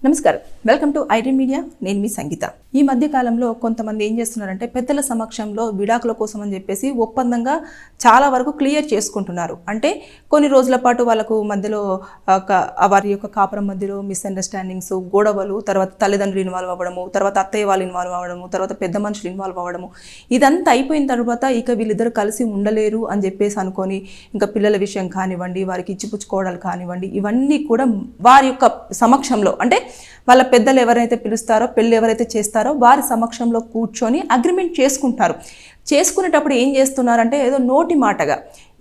నమస్కారం, welcome to IT media. నేను మీ సంగీత. ఈ మధ్య కాలంలో కొంతమంది ఏం చేస్తున్నారంటే పెద్దల సమక్షంలో విడాకుల కోసం అని చెప్పేసి ఒప్పందంగా చాలా వరకు క్లియర్ చేసుకుంటున్నారు. అంటే కొన్ని రోజుల పాటు వాళ్ళకు మధ్యలో వారి యొక్క కాపురం మధ్యలో మిస్అండర్స్టాండింగ్స్, గొడవలు, తర్వాత తల్లిదండ్రులు ఇన్వాల్వ్ అవ్వడము, తర్వాత అత్తయ్య వాళ్ళు ఇన్వాల్వ్ అవ్వడము, తర్వాత పెద్ద మనుషులు ఇన్వాల్వ్ అవ్వడము, ఇదంతా అయిపోయిన తర్వాత ఇక వీళ్ళిద్దరు కలిసి ఉండలేరు అని చెప్పేసి అనుకొని ఇంకా పిల్లల విషయం కానివ్వండి, వారికి ఇచ్చిపుచ్చుకోవడాలు కానివ్వండి, ఇవన్నీ కూడా వారి యొక్క సమక్షంలో అంటే వాళ్ళ పెద్దలు ఎవరైతే పిలుస్తారో, పెళ్ళి ఎవరైతే చేస్తారో వారి సమక్షంలో కూర్చొని అగ్రిమెంట్ చేసుకుంటారు. చేసుకునేటప్పుడు ఏం చేస్తున్నారంటే ఏదో నోటి మాటగా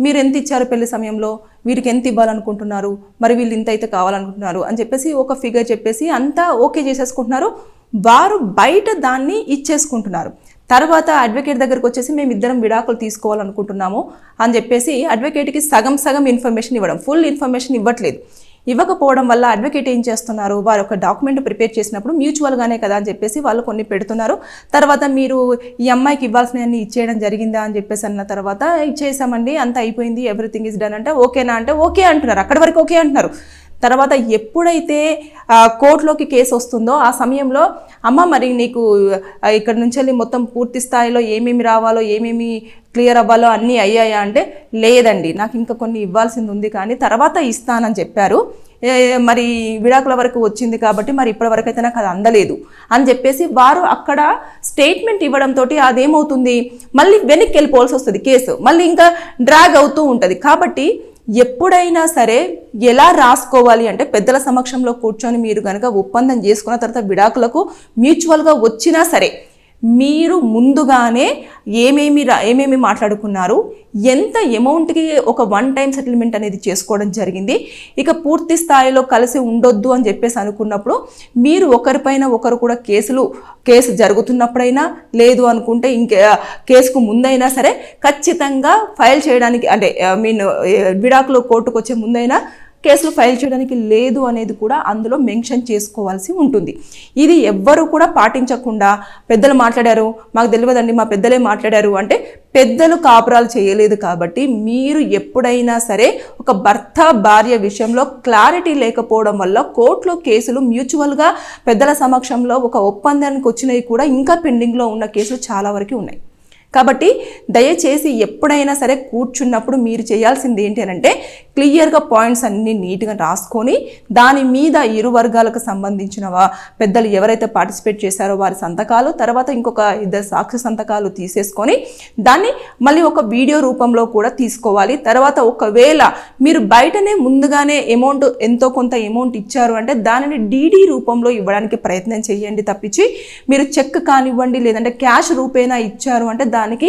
మీరు ఎంత ఇచ్చారు పెళ్లి సమయంలో, వీరికి ఎంత ఇవ్వాలనుకుంటున్నారు, మరి వీళ్ళు ఇంత అయితే కావాలనుకుంటున్నారు అని చెప్పేసి ఒక ఫిగర్ చెప్పేసి అంతా ఓకే చేసేసుకుంటున్నారు. వారు బయట దాన్ని ఇచ్చేసుకుంటున్నారు. తర్వాత అడ్వకేట్ దగ్గరకు వచ్చేసి మేము ఇద్దరం విడాకులు తీసుకోవాలనుకుంటున్నాము అని చెప్పేసి అడ్వకేట్కి సగం సగం ఇన్ఫర్మేషన్ ఇవ్వడం, ఫుల్ ఇన్ఫర్మేషన్ ఇవ్వట్లేదు. ఇవ్వకపోవడం వల్ల అడ్వకేట్ ఏం చేస్తున్నారు, వారు ఒక డాక్యుమెంట్ ప్రిపేర్ చేసినప్పుడు మ్యూచువల్గానే కదా అని చెప్పేసి వాళ్ళు కొన్ని పెడుతున్నారు. తర్వాత మీరు ఈ అమ్మాయికి ఇవ్వాల్సినవన్నీ ఇచ్చేయడం జరిగిందా అని చెప్పేసి అన్న తర్వాత ఇచ్చేసామండి, అంత అయిపోయింది, ఎవ్రీథింగ్ ఇస్ డన్ అంటే ఓకేనా అంటే ఓకే అంటున్నారు. అక్కడి వరకు ఓకే అంటున్నారు. తర్వాత ఎప్పుడైతే కోర్టులోకి కేసు వస్తుందో ఆ సమయంలో అమ్మ మరి నీకు ఇక్కడ నుంచి వెళ్ళి మొత్తం పూర్తి స్థాయిలో ఏమేమి రావాలో, ఏమేమి క్లియర్ అవ్వాలో అన్నీ అయ్యాయా అంటే లేదండి, నాకు ఇంకా కొన్ని ఇవ్వాల్సింది ఉంది కానీ తర్వాత ఇస్తానని చెప్పారు. మరి విడాకుల వరకు వచ్చింది కాబట్టి మరి ఇప్పటి వరకు అయితే నాకు అది అందలేదు అని చెప్పేసి వారు అక్కడ స్టేట్మెంట్ ఇవ్వడంతో అదేమవుతుంది, మళ్ళీ వెనక్కి వెళ్ళిపోవాల్సి వస్తుంది, కేసు మళ్ళీ ఇంకా డ్రాగ్ అవుతూ ఉంటుంది. కాబట్టి ఎప్పుడైనా సరే ఎలా రాసుకోవాలి అంటే పెద్దల సమక్షంలో కూర్చొని మీరు కనుక ఒప్పందం చేసుకున్న తర్వాత విడాకులకు మ్యూచువల్గా వచ్చినా సరే మీరు ముందుగానే ఏమేమి మాట్లాడుకున్నారు, ఎంత అమౌంట్కి ఒక వన్ టైం సెటిల్మెంట్ అనేది చేసుకోవడం జరిగింది, ఇక పూర్తి స్థాయిలో కలిసి ఉండొద్దు అని చెప్పేసి అనుకున్నప్పుడు మీరు ఒకరిపైన ఒకరు కూడా కేసు జరుగుతున్నప్పుడైనా లేదు అనుకుంటే కేసుకు ముందైనా సరే ఖచ్చితంగా ఫైల్ చేయడానికి అంటే విడాకులు కోర్టుకు వచ్చే ముందైనా కేసులు ఫైల్ చేయడానికి లేదు అనేది కూడా అందులో మెన్షన్ చేసుకోవాల్సి ఉంటుంది. ఇది ఎవ్వరూ కూడా పాటించకుండా పెద్దలు మాట్లాడారు, మాకు తెలియదండి, మా పెద్దలే మాట్లాడారు అంటే పెద్దలు కాపురాలు చేయలేదు. కాబట్టి మీరు ఎప్పుడైనా సరే ఒక భర్త భార్య విషయంలో క్లారిటీ లేకపోవడం వల్ల కోర్టులో కేసులు మ్యూచువల్గా పెద్దల సమక్షంలో ఒక ఒప్పందానికి వచ్చినవి కూడా ఇంకా పెండింగ్లో ఉన్న కేసులు చాలా వరకు ఉన్నాయి. కాబట్టి దయచేసి ఎప్పుడైనా సరే కూర్చున్నప్పుడు మీరు చేయాల్సింది ఏంటి అంటే క్లియర్గా పాయింట్స్ అన్నీ నీట్గా రాసుకొని దాని మీద ఇరు వర్గాలకు సంబంధించిన పెద్దలు ఎవరైతే పార్టిసిపేట్ చేశారో వారి సంతకాలు, తర్వాత ఇంకొక 2 సాక్షి సంతకాలు తీసేసుకొని దాన్ని మళ్ళీ ఒక వీడియో రూపంలో కూడా తీసుకోవాలి. తర్వాత ఒకవేళ మీరు బయటనే ముందుగానే ఎంతో కొంత అమౌంట్ ఇచ్చారు అంటే దానిని డీడీ రూపంలో ఇవ్వడానికి ప్రయత్నం చేయండి తప్పించి మీరు చెక్ కానివ్వండి లేదంటే క్యాష్ రూపేనా ఇచ్చారు అంటే దానికి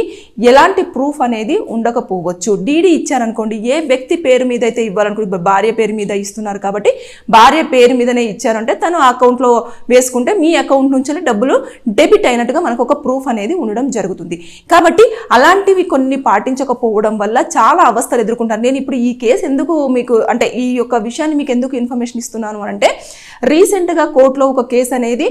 ఎలాంటి ప్రూఫ్ అనేది ఉండకపోవచ్చు. డీడీ ఇచ్చారనుకోండి, ఏ వ్యక్తి పేరు మీద అయితే ఇవ్వాలనుకుంటే భార్య పేరు మీద ఇస్తున్నారు కాబట్టి భార్య పేరు మీదనే ఇచ్చారంటే తను అకౌంట్లో వేసుకుంటే మీ అకౌంట్ నుంచి డబ్బులు డెబిట్ అయినట్టుగా మనకు ఒక ప్రూఫ్ అనేది ఉండడం జరుగుతుంది. కాబట్టి అలాంటివి కొన్ని పాటించకపోవడం వల్ల చాలా అవస్థలు ఎదుర్కొంటారు. నేను ఇప్పుడు ఈ కేసు ఎందుకు మీకు అంటే ఈ యొక్క విషయాన్ని మీకు ఎందుకు ఇన్ఫర్మేషన్ ఇస్తున్నాను అంటే రీసెంట్గా కోర్టులో ఒక కేసు అనేది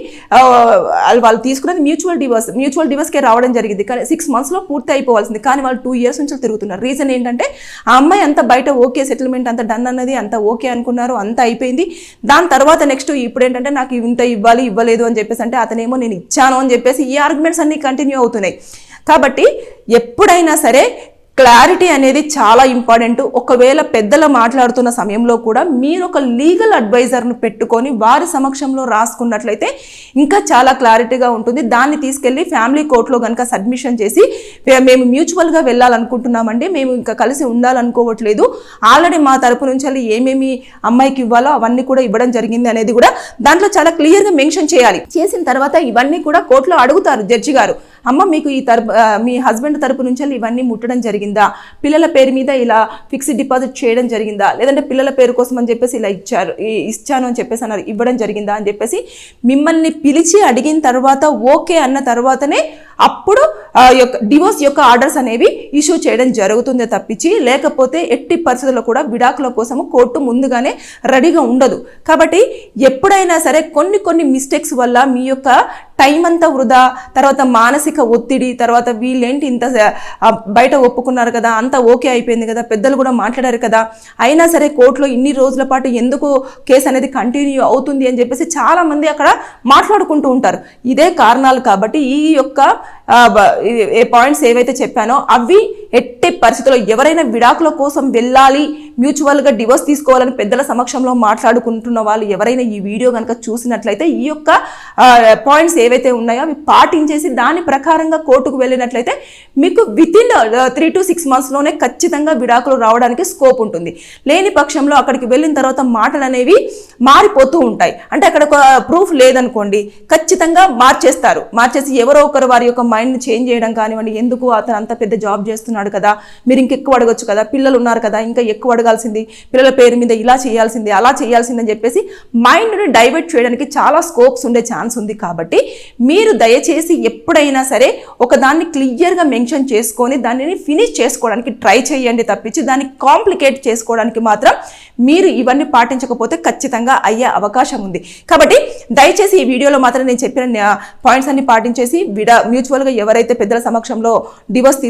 వాళ్ళు తీసుకున్నది మ్యూచువల్ డివోర్స్కే రావడం జరిగింది. కానీ 6 monthsలో పూర్తి అయిపోవాల్సింది, కానీ వాళ్ళు 2 years నుంచి తిరుగుతున్నారు. రీజన్ ఏంటంటే ఆ అమ్మాయి అంతా బయట ఓకే సెటిల్మెంట్ అంతా డన్ అన్నది అంతా ఓకే అనుకున్నారు, అంతా అయిపోయింది. దాని తర్వాత నెక్స్ట్ ఇప్పుడు ఏంటంటే నాకు ఇంత ఇవ్వలేదు అని చెప్పేసి అంటే అతనేమో నేను ఇచ్చాను అని చెప్పేసి ఈ ఆర్గ్యుమెంట్స్ అన్ని కంటిన్యూ అవుతున్నాయి. కాబట్టి ఎప్పుడైనా సరే క్లారిటీ అనేది చాలా ఇంపార్టెంట్. ఒకవేళ పెద్దలు మాట్లాడుతున్న సమయంలో కూడా మీరు ఒక లీగల్ అడ్వైజర్ను పెట్టుకొని వారి సమక్షంలో రాసుకున్నట్లయితే ఇంకా చాలా క్లారిటీగా ఉంటుంది. దాన్ని తీసుకెళ్ళి ఫ్యామిలీ కోర్టులో కనుక సబ్మిషన్ చేసి మేము మ్యూచువల్గా వెళ్ళాలనుకుంటున్నామండి, మేము ఇంకా కలిసి ఉండాలనుకోవట్లేదు, ఆల్రెడీ మా తరపు నుంచి ఏమేమి అమ్మాయికి ఇవ్వాలో అవన్నీ కూడా ఇవ్వడం జరిగింది అనేది కూడా దాంట్లో చాలా క్లియర్గా మెన్షన్ చేయాలి. చేసిన తర్వాత ఇవన్నీ కూడా కోర్టులో అడుగుతారు జడ్జి గారు, అమ్మ మీకు మీ హస్బెండ్ తరపు నుంచి ఇవన్నీ ముట్టడం జరిగిందా, పిల్లల పేరు మీద ఇలా ఫిక్స్డ్ డిపాజిట్ చేయడం జరిగిందా, లేదంటే పిల్లల పేరు కోసం అని చెప్పేసి ఇలా ఇచ్చాను అని చెప్పేసి అన్నారు, ఇవ్వడం జరిగిందా అని చెప్పేసి మిమ్మల్ని పిలిచి అడిగిన తర్వాత ఓకే అన్న తర్వాతనే అప్పుడు డివోర్స్ యొక్క ఆర్డర్స్ అనేవి ఇష్యూ చేయడం జరుగుతుంది తప్పించి లేకపోతే ఎట్టి పరిస్థితుల్లో కూడా విడాకుల కోసము కోర్టు ముందుగానే రెడీగా ఉండదు. కాబట్టి ఎప్పుడైనా సరే కొన్ని మిస్టేక్స్ వల్ల మీ యొక్క టైం అంతా వృధా, తర్వాత మానసిక ఒత్తిడి, తర్వాత వీళ్ళేంటి ఇంత బయట ఒప్పుకున్నారు కదా, అంతా ఓకే అయిపోయింది కదా, పెద్దలు కూడా మాట్లాడారు కదా, అయినా సరే కోర్టులో ఇన్ని రోజుల పాటు ఎందుకు కేసు అనేది కంటిన్యూ అవుతుంది అని చెప్పేసి చాలా మంది అక్కడ మాట్లాడుకుంటూ ఉంటారు. ఇదే కారణాలు కాబట్టి ఈ యొక్క పాయింట్స్ ఏవైతే చెప్పానో అవి ఎట్టి పరిస్థితుల్లో ఎవరైనా విడాకుల కోసం వెళ్ళాలి, మ్యూచువల్గా డివోర్స్ తీసుకోవాలని పెద్దల సమక్షంలో మాట్లాడుకుంటున్న వాళ్ళు ఎవరైనా ఈ వీడియో కనుక చూసినట్లయితే ఈ యొక్క పాయింట్స్ ఏవైతే ఉన్నాయో అవి పాటించేసి దాని ప్రకారంగా కోర్టుకు వెళ్ళినట్లయితే మీకు వితిన్ 3 to 6 monthsలోనే ఖచ్చితంగా విడాకులు రావడానికి స్కోప్ ఉంటుంది. లేని పక్షంలో అక్కడికి వెళ్ళిన తర్వాత మాటలు అనేవి మారిపోతూ ఉంటాయి. అంటే అక్కడ ఒక ప్రూఫ్ లేదనుకోండి, ఖచ్చితంగా మార్చేసి ఎవరో ఒకరు వారి యొక్క మైండ్ని చేంజ్ చేయడం కానివ్వండి, ఎందుకు అతను అంత పెద్ద జాబ్ చేస్తున్నాడు కదా, మీరు ఇంకెక్కువ అడగొచ్చు కదా, పిల్లలు ఉన్నారు కదా, ఇంకా ఎక్కువ అడగాల్సింది, పిల్లల పేరు మీద ఇలా చేయాల్సింది అలా చేయాల్సింది అని చెప్పేసి మైండ్ని డైవర్ట్ చేయడానికి చాలా స్కోప్స్ ఉండే ఛాన్స్ ఉంది. కాబట్టి మీరు దయచేసి ఎప్పుడైనా సరే ఒకదాన్ని క్లియర్గా మెన్షన్ చేసుకొని దానిని ఫినిష్ చేసుకోవడానికి ట్రై చేయండి తప్పించి దాన్ని కాంప్లికేట్ చేసుకోవడానికి మాత్రం మీరు ఇవన్నీ పాటించకపోతే ఖచ్చితంగా అయ్యే అవకాశం ఉంది. కాబట్టి దయచేసి ఈ వీడియోలో మాత్రం నేను చెప్పిన పాయింట్స్ అన్ని పాటించేసి మ్యూచువల్గా ఎవరైతే పెద్దల సమక్షంలో డివోర్స్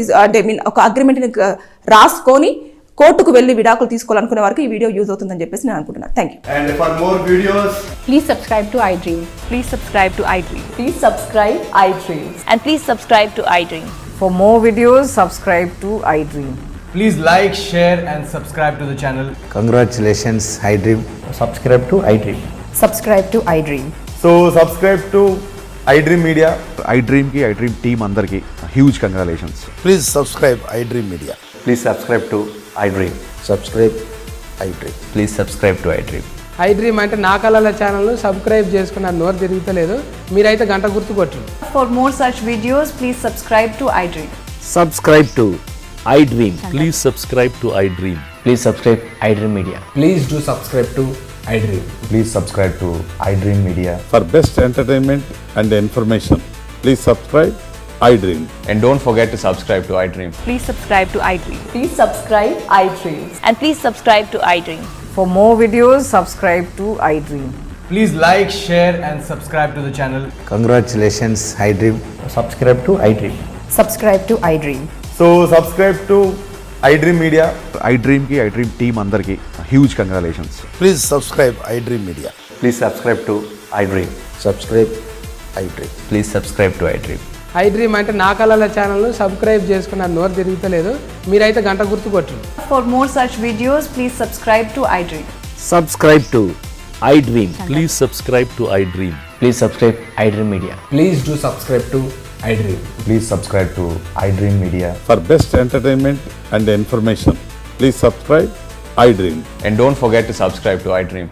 ఒక అగ్రిమెంట్ని రాసుకొని కోర్టుకు వెళ్ళి విడాకులు తీసుకోవాలనుకునే వారికి ఈ వీడియో యూజ్ అవుతుందని చెప్పేసి నేను అనుకుంటున్నాను. Thank you. And for more videos, please subscribe to iDream. Please subscribe to iDream. Please subscribe iDream. And please subscribe to iDream. For more videos, subscribe to iDream. please like, share and subscribe to the channel. Congratulations, iDream. Subscribe to iDream. Subscribe to iDream. So subscribe to iDream Media. iDream की iDream team अंदर की huge congratulations. Please subscribe iDream Media. Please subscribe to iDream. Subscribe iDream. Please subscribe to iDream. iDream అంటే నా కళల ఛానల్ను subscribe చేసుకున్న నోరు తిరుగుతలేదు, మీరైతే గంట గుర్తు కొట్టండి. For more such videos, please subscribe to iDream. Subscribe to iDream. Please subscribe to iDream. Please subscribe iDream Media. Please do subscribe to iDream. Please subscribe to iDream Media. For best entertainment and information, please subscribe iDream. And don't forget to subscribe to iDream. Please subscribe to iDream. Please subscribe iDream. And please subscribe to iDream. For more videos, subscribe to iDream. Please like, share and subscribe to the channel. Congratulations, iDream. Subscribe to iDream. Subscribe to iDream. So subscribe to iDream Media. iDream की iDream team अंदर की huge congratulations. Please subscribe iDream Media. Please subscribe to iDream. Subscribe iDream. Please subscribe to iDream. iDream అంటే నా కళల ఛానల్ను subscribe చేసుకున్న నోరు తిరుగుతలేదు, మీరైతే గంట గుర్తు కొట్టండి. For more such videos, please subscribe to iDream. Subscribe to iDream. Please subscribe to iDream. Please subscribe iDream Media. Please do subscribe to iDream. Please subscribe to iDream Media. For best entertainment and information, please subscribe iDream. And don't forget to subscribe to iDream.